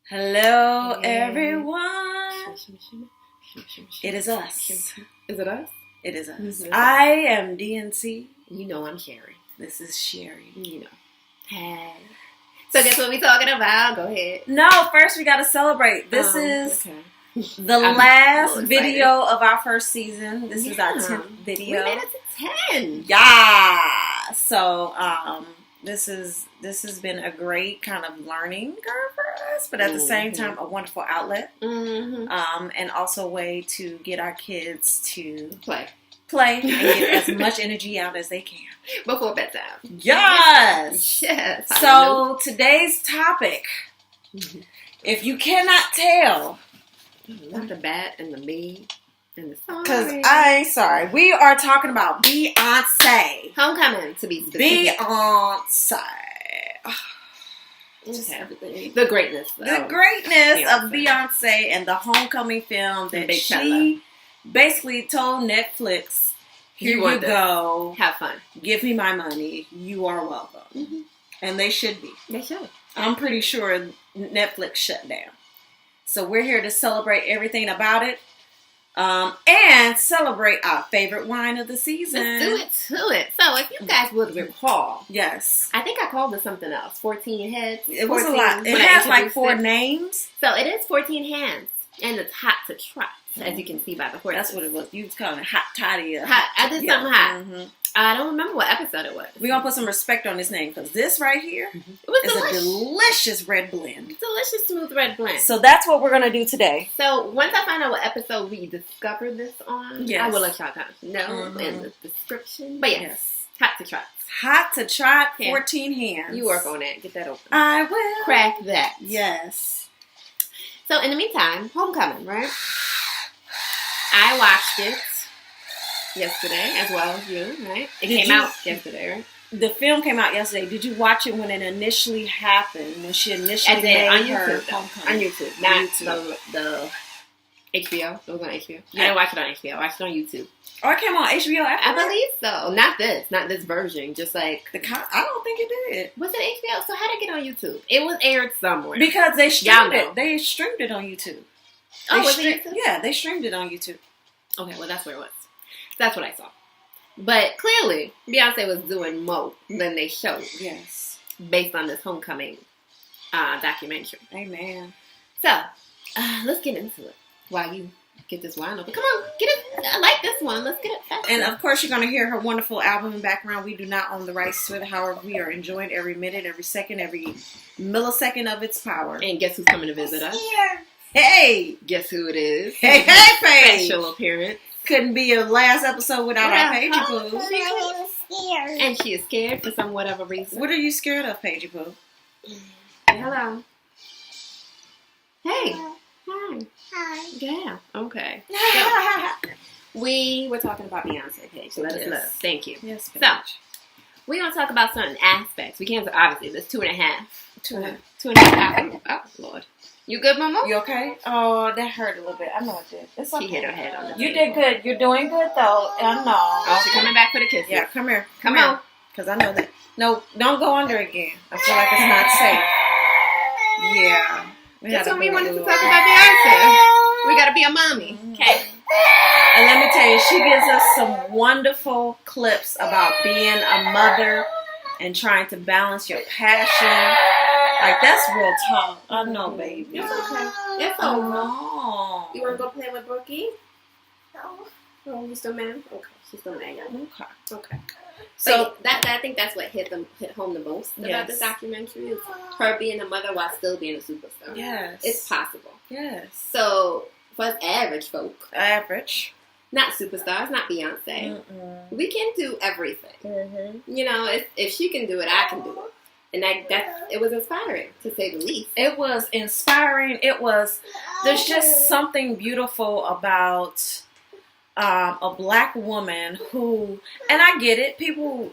Hello, everyone. It is us. Is it us? It is us. Mm-hmm. I am DNC. You know I'm Shari. This is Shari. You know. Hey. So guess what we talking about? Go ahead. No, first we got to celebrate. This is the last video of our first season. This is our 10th video. We made it to 10. Yeah. So, this has been a great kind of learning curve for us, but at the same time, a wonderful outlet. And also a way to get our kids to play and get as much energy out as they can before bedtime. Yes. Yes. So today's topic, if you cannot tell, not the bad and the me and the sorry. Because I ain't sorry. We are talking about Beyonce Homecoming, to be specific. Beyonce. Just everything. The greatness. The greatness of Beyonce and the Homecoming film that she basically told Netflix, here you go. Have fun. Give me my money. You are welcome. And they should be. They should. I'm pretty sure Netflix shut down. So we're here to celebrate everything about it. And celebrate our favorite wine of the season. Let's do it. So if you guys would recall. Yes. I think I called it something else. 14 heads. It was a lot. It has like 4 names. So it is 14 hands. And it's hot to trot, as you can see by the horse. That's what it was. You was calling it hot toddy. I did something hot. I don't remember what episode it was. We're going to put some respect on this name because this right here is a delicious red blend. Delicious smooth red blend. So that's what we're going to do today. So once I find out what episode we discovered this on, I will let y'all know in the description. But yes, hot to trot. Hot to trot, 14 hands. You work on that. Get that open. I will. Crack that. Yes. So in the meantime, Homecoming, right? I watched it yesterday as well as you, right? It came out yesterday, right? The film came out yesterday. Did you watch it when it initially happened? When she initially made on her YouTube, Homecoming? On YouTube, not the HBO. It was on HBO. I didn't watch it on HBO. I watched it on YouTube. Oh, it came on HBO after I believe so. Not this version. Just like I don't think it did. Was it HBO? So how did it get on YouTube? It was aired somewhere because they streamed it. They streamed it on YouTube. Was it YouTube? Yeah, they streamed it on YouTube. Okay, well that's where it was. That's what I saw. But clearly, Beyonce was doing more than they showed. Yes, based on this Homecoming documentary. Amen. So let's get into it. While you get this wine open. Come on, get it. I like this one. Let's get it fast. And of course, you're going to hear her wonderful album in background. We do not own the rights to it. However, we are enjoying every minute, every second, every millisecond of its power. And guess who's coming to visit us? Hey! Guess who it is? Hey, Paige! Special appearance. Couldn't be a last episode without our Paigey Poo. And she is scared for some whatever reason. What are you scared of, Paigey Poo? Hello. Hey. Hi. Hi. Yeah. Okay. So, we were talking about Beyonce, Paige. So let us know. Thank you. Yes, Paige. So, we're going to talk about certain aspects. We can't, obviously, there's 2.5. 2.5 hours. Oh, Lord. You good, Mama? You okay? Oh, that hurt a little bit. I know it did. It's okay. She hit her head on the You did good. You're doing good, though. I know. Oh, she's coming back for the kisses. Yeah, come here. Come on. Because I know that. No, don't go under again. I feel like it's not safe. Yeah. That's what we wanted to talk about Beyonce. We gotta be a mommy. Okay. And let me tell you, she gives us some wonderful clips about being a mother and trying to balance your passion. Like, that's real talk. I know, baby. It's okay. It's Oh, over. no. You wanna go play with Brookie? No. Oh, you still mad? Okay. She's still mad. Okay. So I think that's what hit home the most about this documentary is her being a mother while still being a superstar. Yes. It's possible. Yes. So for us average folk, not superstars, not Beyonce, we can do everything. You know, if she can do it, I can do it. And it was inspiring, to say the least. It was inspiring. There's just something beautiful about a black woman who, and I get it, people,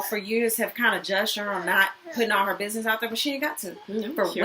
for years have kind of judged her on not putting all her business out there, but she ain't got to.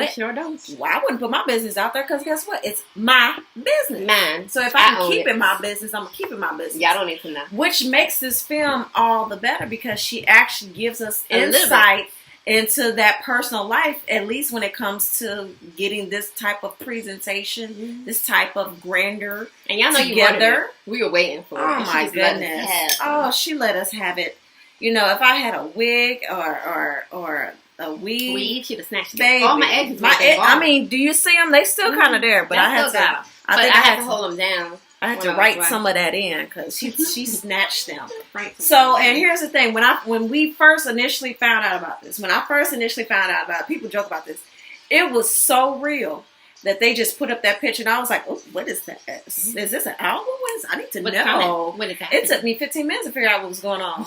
Sure don't. Well, I wouldn't put my business out there because guess what? It's my business. Mine. So if I can keep it my business, I'm going to keep it my business. Y'all don't need to know. Which makes this film all the better because she actually gives us insight into that personal life, at least when it comes to getting this type of presentation, this type of grandeur and y'all know together. We were waiting for it. Oh my goodness! Oh, she let us have it. You know, if I had a wig or a weave, she'd have snatched it. Baby, all my edges. I mean, do you see them? They still kind of there, but I had to. I had to hold them down. I had to write some of that in because she snatched them. So, and here's the thing: when we first initially found out about this, people joke about this. It was so real that they just put up that picture, and I was like, "Oh, what is that? Is this an album? I need to know." It took me 15 minutes to figure out what was going on.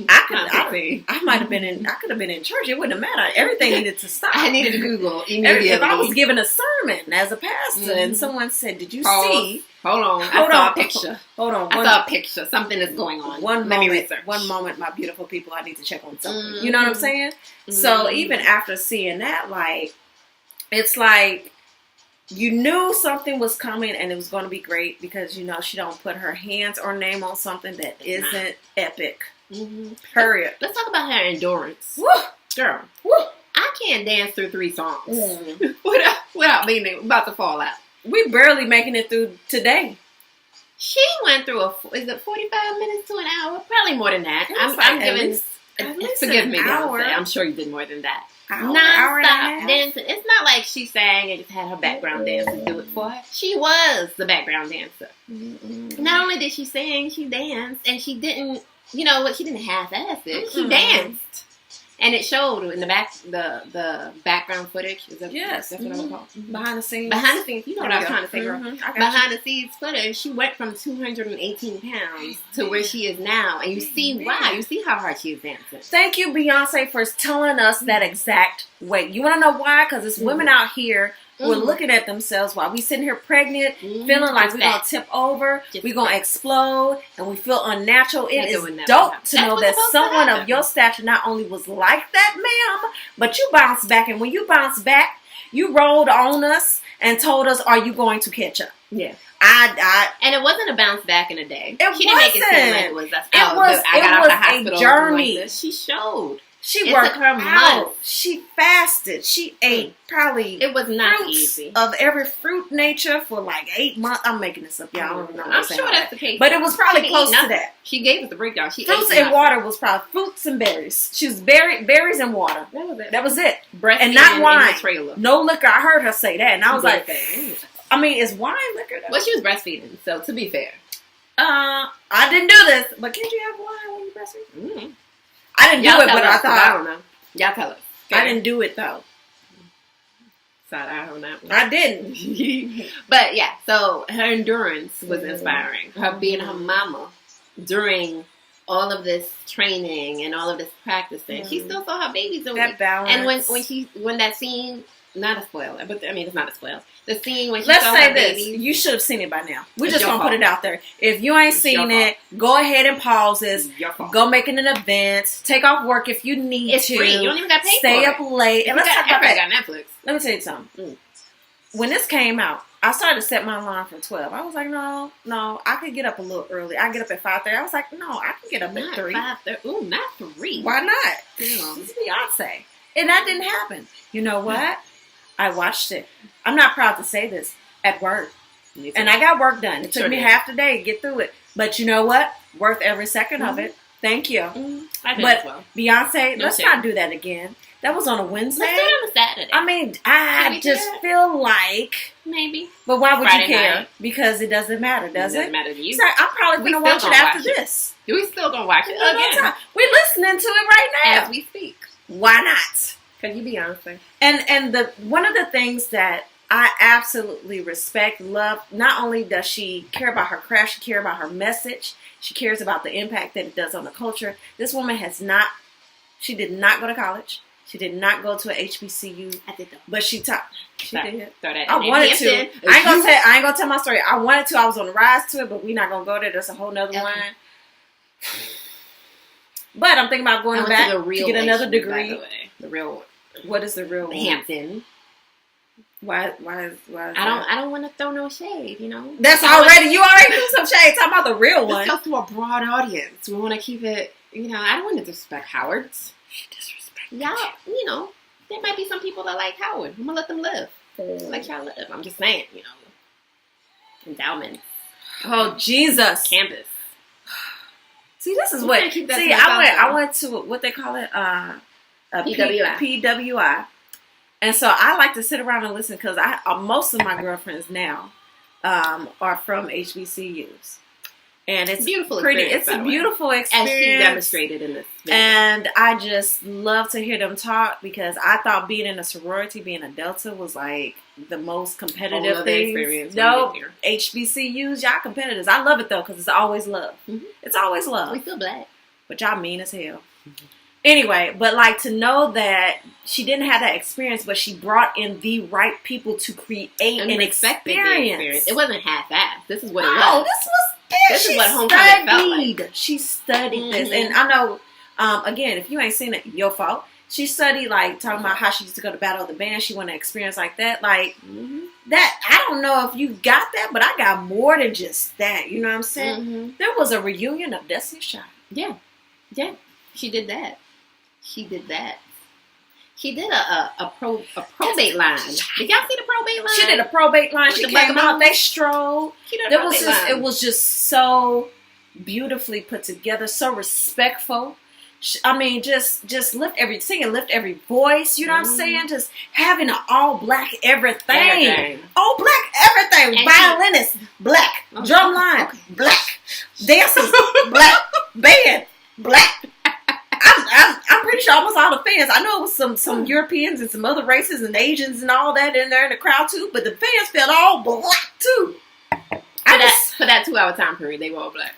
I might have been in. I could have been in church. It wouldn't have mattered. Everything needed to stop. I needed to Google immediately. If I was giving a sermon as a pastor, and someone said, "Did you see?" Hold on. I saw a picture. Hold on. I saw a picture. Something is going on. Let me research. One moment, my beautiful people, I need to check on something. You know what I'm saying? So even after seeing that, like, it's like you knew something was coming and it was going to be great because, you know, she don't put her hands or name on something that isn't epic. Period. Let's talk about her endurance. Woo! Girl. Woo! I can't dance through 3 songs without being about to fall out. We barely making it through today. She went through is it 45 minutes to an hour? Probably more than that. I'm giving. Forgive me, Beyonce. I'm sure you did more than that. Non-stop dancing. It's not like she sang and just had her background dancers do it for her. She was the background dancer. Not only did she sing, she danced, and she didn't. You know what? She didn't half-ass it. She danced. And it showed in the background footage. Is that, yes, that's what I'm called. Behind the scenes. Behind the scenes. You know what I was trying to say, girl. Behind the scenes footage, she went from 218 pounds to where she is now, and you see why. You see how hard she is dancing. Thank you, Beyonce, for telling us that exact weight. You want to know why? Because it's women out here who are looking at themselves while we sitting here pregnant, feeling like we're going to tip over, we're going to explode, and we feel unnatural. It is dope to know that someone of your stature not only was like that, ma'am, but you bounced back. And when you bounced back, you rolled on us and told us, are you going to catch up? Yeah. And it wasn't a bounce back in a day. She didn't make it seem like it was. I got out the hospital. A journey. Like she showed. She worked her out. She fasted. She ate probably. It was not easy. Of every fruit nature for like 8 months. I'm making this up, y'all. I don't know. I'm sure that's the case. But it was probably close to that. She gave us the breakdown. Fruits and water was probably fruits and berries. She was berries and water. That was it. And not wine. No liquor. I heard her say that, and I was like, I mean, is wine liquor? Well, she was breastfeeding, so to be fair, I didn't do this. But can't you have wine when you breastfeed? I didn't do it, but I thought. I don't know. Y'all tell us. I didn't do it though. Side eye on that one. I didn't. But yeah, so her endurance was inspiring. Her being her mama during all of this training and all of this practicing, she still saw her babies. That balance. And when that scene, not a spoiler, but I mean it's not a spoiler. The scene when she Let's saw say her this. babies. You should have seen it by now. We're just gonna put it out there. If you ain't seen it, go ahead and pause this. Go make it an event. Take off work if you need to. It's free. You don't even got to pay Stay for up late. And let's talk about that. Got Netflix. Let me tell you something. When this came out, I started to set my alarm for 12. I was like, no, I could get up a little early. I get up at 5:30. I was like, no, I can get up at 3. 5:30. Ooh, not 3. Why not? It's Beyonce. And that didn't happen. You know what? I watched it. I'm not proud to say this. At work. And I got work done. It took me half the day to get through it. But you know what? Worth every second of it. Thank you. I did but as well. Beyonce, let's not do that again. That was on a Wednesday. Let's do it on a Saturday. I mean, I just feel like maybe. But why would Friday you care? night. Because it doesn't matter, does it? Doesn't matter to you. So I'm probably going to watch it after this. We still gonna watch it again. We're listening to it right now as we speak. Why not? Because you Beyonce. And the one of the things that I absolutely respect, love, not only does she care about her craft, she cares about her message. She cares about the impact that it does on the culture. This woman she did not go to college. She did not go to a HBCU. I did though. But she taught. She did. I wanted to. I ain't gonna tell my story. I wanted to. I was on the rise to it, but we're not gonna go there. That's a whole nother one. But I'm thinking about going back to get another degree. By the way. The real one. What is the real one? Hampton. Why is I don't want to throw no shade, you know. That's already you already threw some shade. Talking about the real one. Let's go to a broad audience. We want to keep it, you know. I don't want to disrespect Howard's. She disrespected y'all, there might be some people that like Howard. I'm gonna let them live. Like y'all live. I'm just saying, endowment. Oh Jesus, campus. See, this is what. See, I went to what they call it, PWI, and so I like to sit around and listen because most of my girlfriends now are from HBCUs. And it's beautiful. It's a beautiful experience. As she demonstrated in this video. And I just love to hear them talk because I thought being in a sorority, being a Delta, was like the most competitive thing. No, HBCUs, y'all competitors. I love it though because it's always love. Mm-hmm. It's always love. We feel black. But y'all mean as hell. Mm-hmm. Anyway, but like to know that she didn't have that experience, but she brought in the right people to create an experience. It wasn't half-assed. This is what it was. This is what Homecoming felt like. She studied this. And I know, again, if you ain't seen it, your fault. She studied, like, talking about how she used to go to Battle of the Band. She wanted an experience like that. Like, that, I don't know if you got that, but I got more than just that. You know what I'm saying? Mm-hmm. There was a reunion of Destiny's Child. Yeah. Yeah. She did that. She did a probate line. Did y'all see the probate line? She did a probate line. She came out. They strolled. It was just so beautifully put together, so respectful. I mean, just lift every voice. You know what I'm saying? Just having an all black everything. All black everything. And violinist, black. Drum line, black. Dancers, black. Band, black. I'm pretty sure almost all the fans. I know it was some Europeans and some other races and Asians and all that in there in the crowd too. But the fans felt all black too. For that 2-hour time period, they were all black.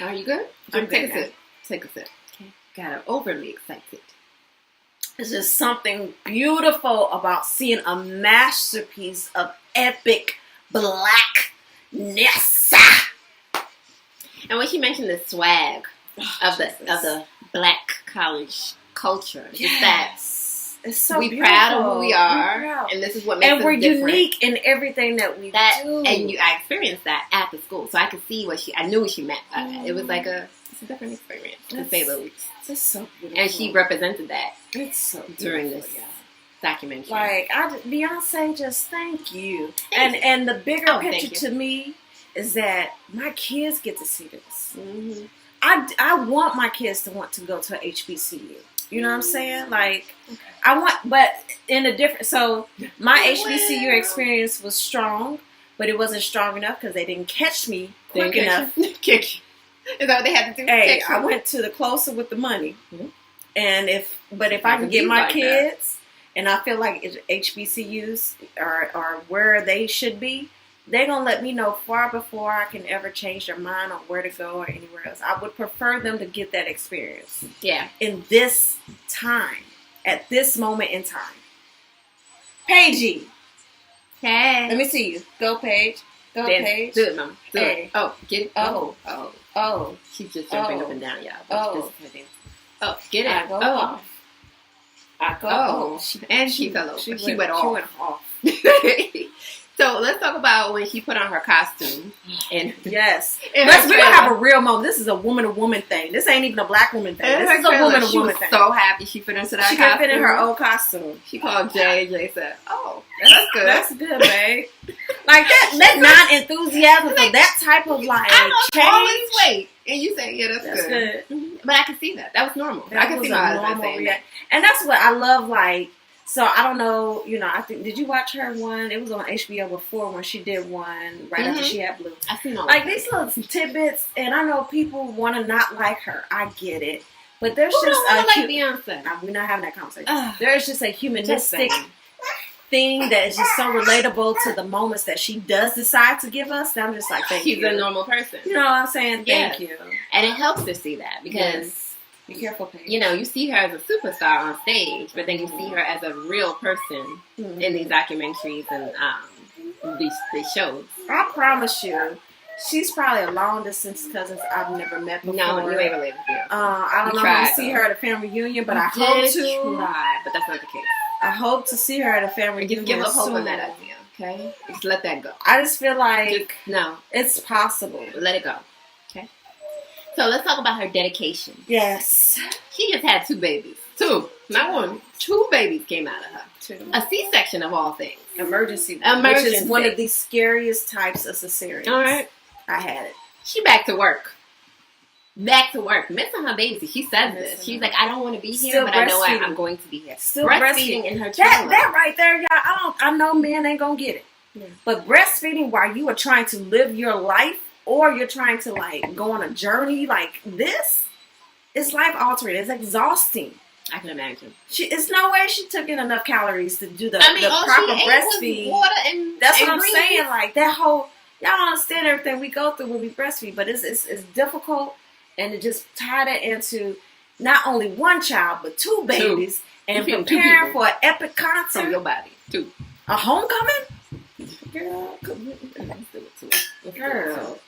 Are you good? Take a sip. Take a sip. Okay. Got overly excited. It's just something beautiful about seeing a masterpiece of epic blackness. And when she mentioned the swag of the black college culture, just that it's so we beautiful. Proud of who we are, and this is what makes us different. And we're unique in everything that we do. And I experienced that at the school, so I could see I knew what she meant. It was like it's a different experience, to say the least. It's so beautiful, and she represented that. It's so beautiful, during this documentary. Like Beyonce, just thank you. And the bigger picture to me is that my kids get to see this. Mm-hmm. I want my kids to want to go to a HBCU. You know what I'm saying? Like, I want, but in a different, so my HBCU experience was strong, but it wasn't strong enough because they didn't catch me quick enough. Kick you. Is that what they had to do? Hey, I went to the closer with the money. Mm-hmm. And if I can get my kids, and I feel like HBCUs are where they should be, they're going to let me know far before I can ever change their mind on where to go or anywhere else. I would prefer them to get that experience. Yeah. In this time. At this moment in time. Paigey. Hey. Let me see you. Go, Paige. Go, Paige. Do it, Mama. Do it. Oh, get it. Oh. She's just jumping up and down, y'all. Oh, get it. I go off. And she fell over. She went off. She went off. So let's talk about when she put on her costume. And yes, we're gonna have a real moment. This is a woman-to-woman thing. This ain't even a black woman thing. This is a woman-to-woman thing. So happy she fit into that costume. She could fit in her old costume. She called Jay. Jay said, "Oh, that's good. That's good, babe." Like that non-enthusiasm for that type of like change. Always wait, and you say, "Yeah, that's good." Mm-hmm. But I can see that. That was normal. I can see my husband saying that. And that's what I love. Like. So, I don't know, I think, did you watch her one? It was on HBO before when she did one right after she had Blue. I've seen all like, these little tidbits, and I know people want to not like her. I get it. But there's just like Beyonce. We're not having that conversation. There's just a humanistic thing that is just so relatable to the moments that she does decide to give us. And I'm just like, thank you. She's a normal person. You know what I'm saying? Thank you. And it helps to see that because... Be careful, Paige. You see her as a superstar on stage, but then you see her as a real person in these documentaries and these shows. I promise you, she's probably a long distance cousin I've never met before. No, you ain't related to her. I don't know if you see her at a family reunion, but I hope to. Try, but that's not the case. I hope to see her at a family reunion. Just give up hope on that idea, okay? Just let that go. I just feel like no, it's possible. Let it go. So let's talk about her dedication. Yes. She just had 2 babies. 2, not 1. 2 babies came out of her. 2. A C-section of all things. Emergency, which is one of the scariest types of cesareans. All right. I had it. She back to work. Missing her baby. She says this. She's like, I don't want to be here, but I know I'm going to be here. Still breastfeeding in her child. That right there, y'all. I know men ain't gonna get it. Yeah. But breastfeeding while you are trying to live your life, or you're trying to like go on a journey like this, it's life altering. It's exhausting. I can imagine. It's no way she took in enough calories to do the proper breastfeed. Water and that's what I'm saying. Like that whole, y'all don't understand everything we go through when we breastfeed, but it's difficult. And to just tie that into not only one child, but 2 babies. And preparing for an epic concert. From your body. 2. A homecoming? Girl. Girl.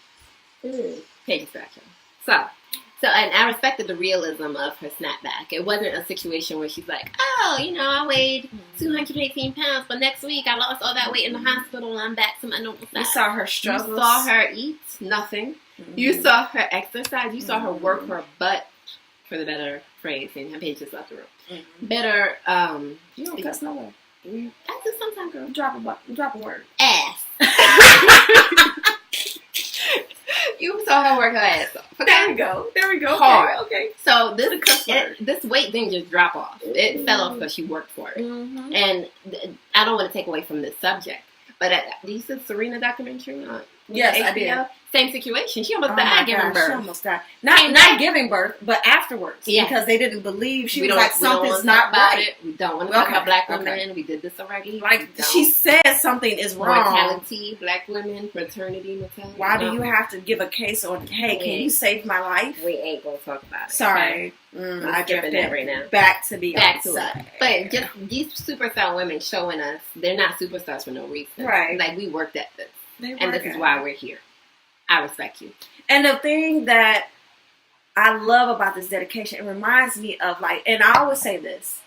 Page distraction. So, and I respected the realism of her snapback. It wasn't a situation where she's like, I weighed 218 pounds, but next week I lost all that weight in the hospital and I'm back to my normal size. You saw her struggle. You saw her eat nothing. Mm-hmm. You saw her exercise. You saw her work her butt, for the better phrase, and her page just left the room. Mm-hmm. Better, you don't cuss no way. I do sometimes, girl. Drop a word. Ass. You saw her work her ass off. Okay? There we go. Hard. Okay. So this weight didn't just drop off. It fell off because she worked for it. Mm-hmm. And I don't want to take away from this subject, but you said Serena documentary on yes, HBO? I did. Same situation. She almost died giving birth. She almost died. Not giving birth, but afterwards. Yeah. Because they didn't believe she was like, something's not right. We don't want to talk about black women. Okay. We did this already. Like, she said something is wrong. Mortality, black women, maternity, mortality. Why do you have to give a case on, hey, can you save my life? We ain't going to talk about it. Sorry. Okay? I drifted that right now. Back to Beyonce. Back to it. But just these superstar women showing us they're not superstars for no reason. Right. Like, we worked at this. And this is why we're here. I respect you. And the thing that I love about this dedication, it reminds me of like, and I always say this,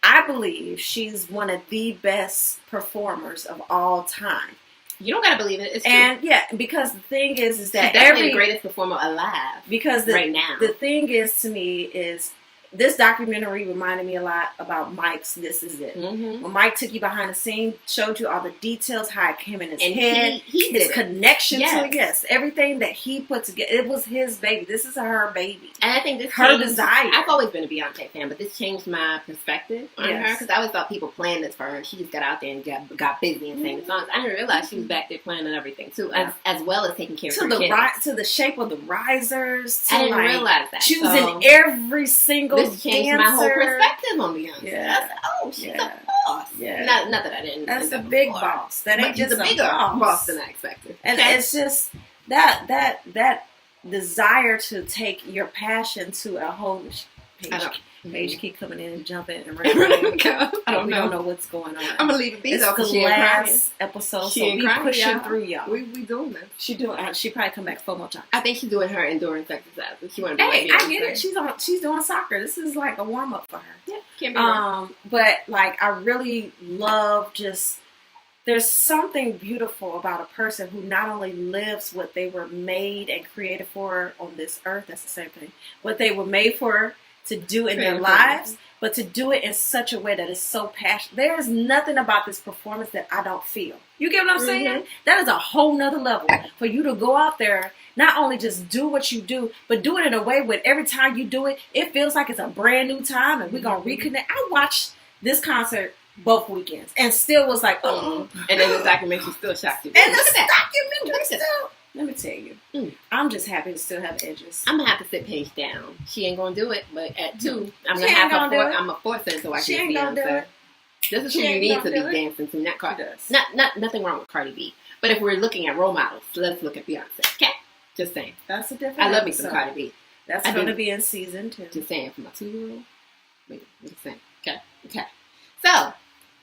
I believe she's one of the best performers of all time. You don't gotta believe it. It's true. And yeah, because the thing is that she's the greatest performer alive. Because right now, the thing is to me is this documentary reminded me a lot about Mike's This Is It. Mm-hmm. When Mike took you behind the scene, showed you all the details, how it came in his head, his connection to it. Yes, everything that he put together. It was his baby. This is her baby. And I think this her desire. I've always been a Beyonce fan, but this changed my perspective on her because I always thought people planned this for her, and she just got out there and got busy and sang the songs. I didn't realize she was back there planning everything too, as well as taking care of her kids. To the shape of the risers. I didn't realize that. Choosing every single. This changed my whole perspective on Beyonce. Yeah. She's a boss. Yeah. Not that I didn't. That's a big boss. That ain't just a bigger boss than I expected. And it's just that desire to take your passion to a whole Page keep coming in and jumping and running. I don't know what's going on. I'm gonna leave it be. It's the last episode, so we pushing through, y'all. We doing this. She probably come back 4 more times. I think she's doing her endurance exercises. She want to. Hey, I get it. She's doing soccer. This is like a warm up for her. Yeah, can't be wrong. But like I really love just. There's something beautiful about a person who not only lives what they were made and created for on this earth. That's the same thing. What they were made for. To do in their lives, but to do it in such a way that is so passionate. There is nothing about this performance that I don't feel. You get what I'm saying? That is a whole nother level for you to go out there, not only just do what you do, but do it in a way where every time you do it, it feels like it's a brand new time and we're going to reconnect. I watched this concert both weekends and still was like, and then the documentary still shocked you. And the documentary still... Let me tell you, I'm just happy to still have edges. I'm gonna have to sit Paige down. She ain't gonna do it, but at 2, I'm gonna have her. I'm a force her so I can be on there. This is who you need to be dancing to, not Cardi. Nothing wrong with Cardi B. But if we're looking at role models, let's look at Beyonce. Okay, just saying. That's a different. I love me some Cardi B. That's going to be in season 2. Just saying for my 2-year-old. Wait, just saying. Okay. So,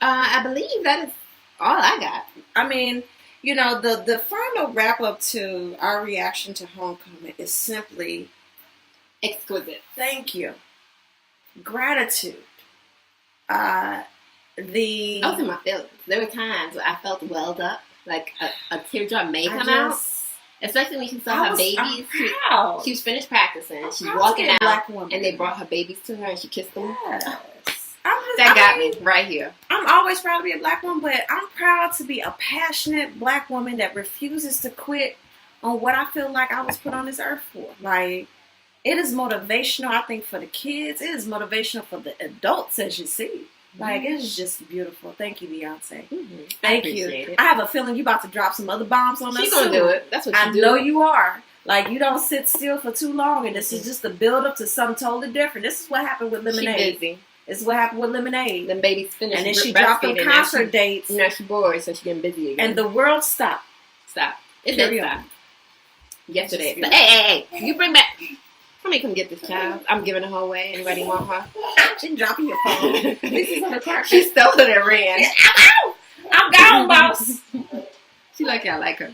I believe that is all I got. I mean. You know, the final wrap-up to our reaction to Homecoming is simply... exquisite. Thank you. Gratitude. Those are my feelings. There were times where I felt welled up, like a teardrop may come out. Especially when she saw her babies. She was finished practicing. She's walking out, and they brought her babies to her, and she kissed them. Yeah. That got me right here. I'm always proud to be a black woman, but I'm proud to be a passionate black woman that refuses to quit on what I feel like I was put on this earth for. Like, it is motivational, I think, for the kids. It is motivational for the adults, as you see. Like, it is just beautiful. Thank you, Beyonce. Thank you. It. I have a feeling you about to drop some other bombs on us. She's gonna do it. That's what you do. I know you are. Like, you don't sit still for too long, and this is just a build up to something totally different. This is what happened with Lemonade. She busy. This is what happened with Lemonade. Then baby's finished. And then she dropped them concert dates. Now she's bored, so she's getting busy again. And the world stopped. Stop. It did stop. Yesterday. But, hey. You bring back. Somebody come get this child. I'm giving her away. Anybody want her? She's dropping your phone. This is on the car. She stole it and ran. I'm gone, boss. She like y'all like her.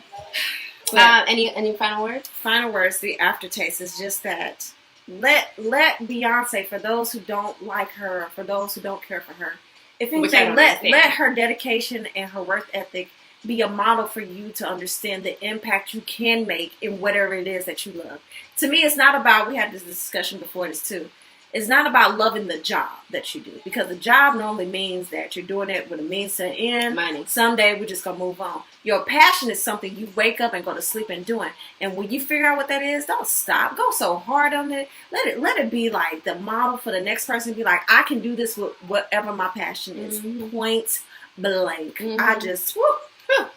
Any final words? Final words. The aftertaste is just that. Let Beyonce, for those who don't like her, for those who don't care for her, if anything, let her dedication and her work ethic be a model for you to understand the impact you can make in whatever it is that you love. To me, it's not about, we had this discussion before this too, it's not about loving the job that you do, because the job normally means that you're doing it with a means to an end. Money. Someday we're just going to move on. Your passion is something you wake up and go to sleep and doing. And when you figure out what that is, don't stop. Go so hard on it. Let it be like the model for the next person. Be like, I can do this with whatever my passion is. Point blank. I just,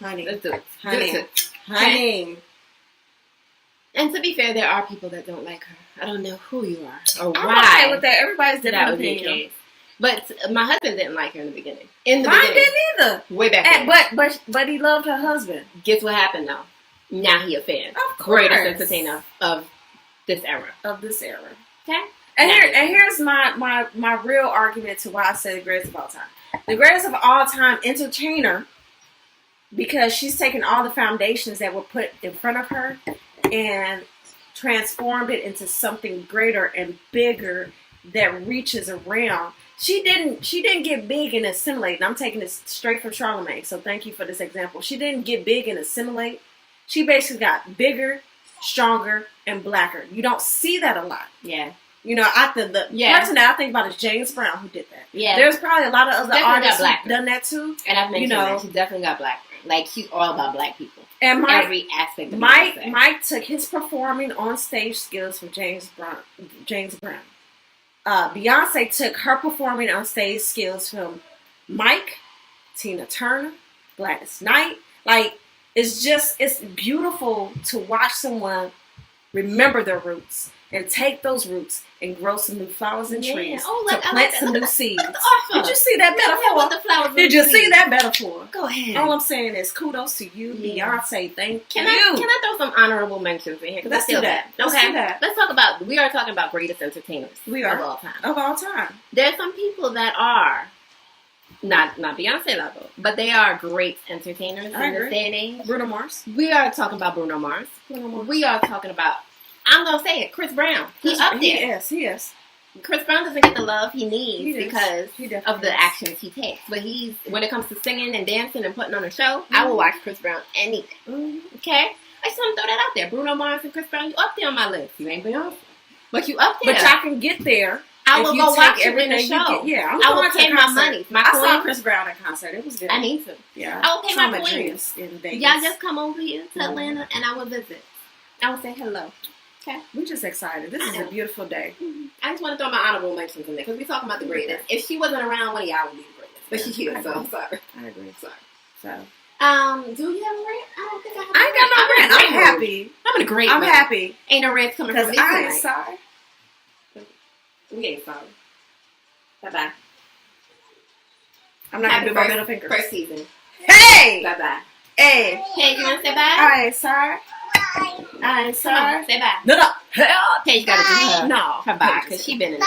honey. Let's do it. Honey. And to be fair, there are people that don't like her. I don't know who you are or why. I'm okay with that. Everybody's different opinion. But my husband didn't like her in the beginning. Mine didn't either. Way back then. But he loved her husband. Guess what happened though? Now he a fan. Of course. Greatest entertainer of this era. Okay. And here's my real argument to why I say the greatest of all time. The greatest of all time entertainer, because she's taken all the foundations that were put in front of her and transformed it into something greater and bigger that reaches around. She didn't get big and assimilate. And I'm taking this straight from Charlamagne, so thank you for this example. She didn't get big and assimilate. She basically got bigger, stronger, and blacker. You don't see that a lot. Yeah. You know, person that I think about is James Brown, who did that. Yeah. There's probably a lot of other artists who've done that too. And I've mentioned that. She definitely got black. Like, she's all about black people. And every aspect of Mike took his performing on stage skills from James Brown. Beyonce took her performing on stage skills from Mike, Tina Turner, Gladys Knight. Like, it's beautiful to watch someone remember their roots and take those roots and grow some new flowers and trees to plant some new seeds. Did you see that metaphor? Did you see that metaphor? Go ahead. All I'm saying is kudos to you, Beyonce. Thank you. Can I throw some honorable mentions in here? Let's do that. Okay. Let's talk about, we are talking about greatest entertainers of all time. Of all time. There's some people that are not Beyonce level, but they are great entertainers in this day and age. Bruno Mars. We are talking about Bruno Mars. We are talking about, I'm going to say it, Chris Brown. He's up there. He is. Chris Brown doesn't get the love he needs because of the actions he takes. But when it comes to singing and dancing and putting on a show, I will watch Chris Brown anything. Okay? I just want to throw that out there. Bruno Mars and Chris Brown, you up there on my list. You ain't Beyonce. But you up there. But y'all can get there. I will go watch it in the show. I will pay my money. I saw Chris Brown at concert. It was good. I need to. Yeah. I will pay my coins. Y'all just come over here to Atlanta and I will visit. I will say hello. Okay. We're just excited. This is a beautiful day. I just want to throw my honorable mentions in there because we're talking about the greatest. If she wasn't around, one of y'all would be the greatest. But she's here, so I'm sorry. I agree. Sorry. So. Do you have a rant? I don't think I have a rant. I ain't got no rant. I'm happy. I'm in a great mood. I'm happy. Ain't no rants coming from me because I ain't sorry. We ain't sorry. Bye-bye. I'm not going to do my middle finger. First season. Hey! Bye-bye. Hey! Hey, you want to say bye? I ain't sorry. I ain't sorry. On, say bye. No. Paige got to do her bye because she been in it.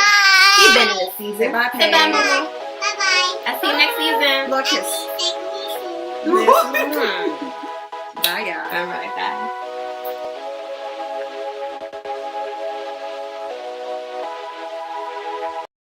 She been in this season. Say bye, Paige. Say bye, Mama. Bye-bye. I'll see you next season. Little kiss. Bye, y'all. All right, bye.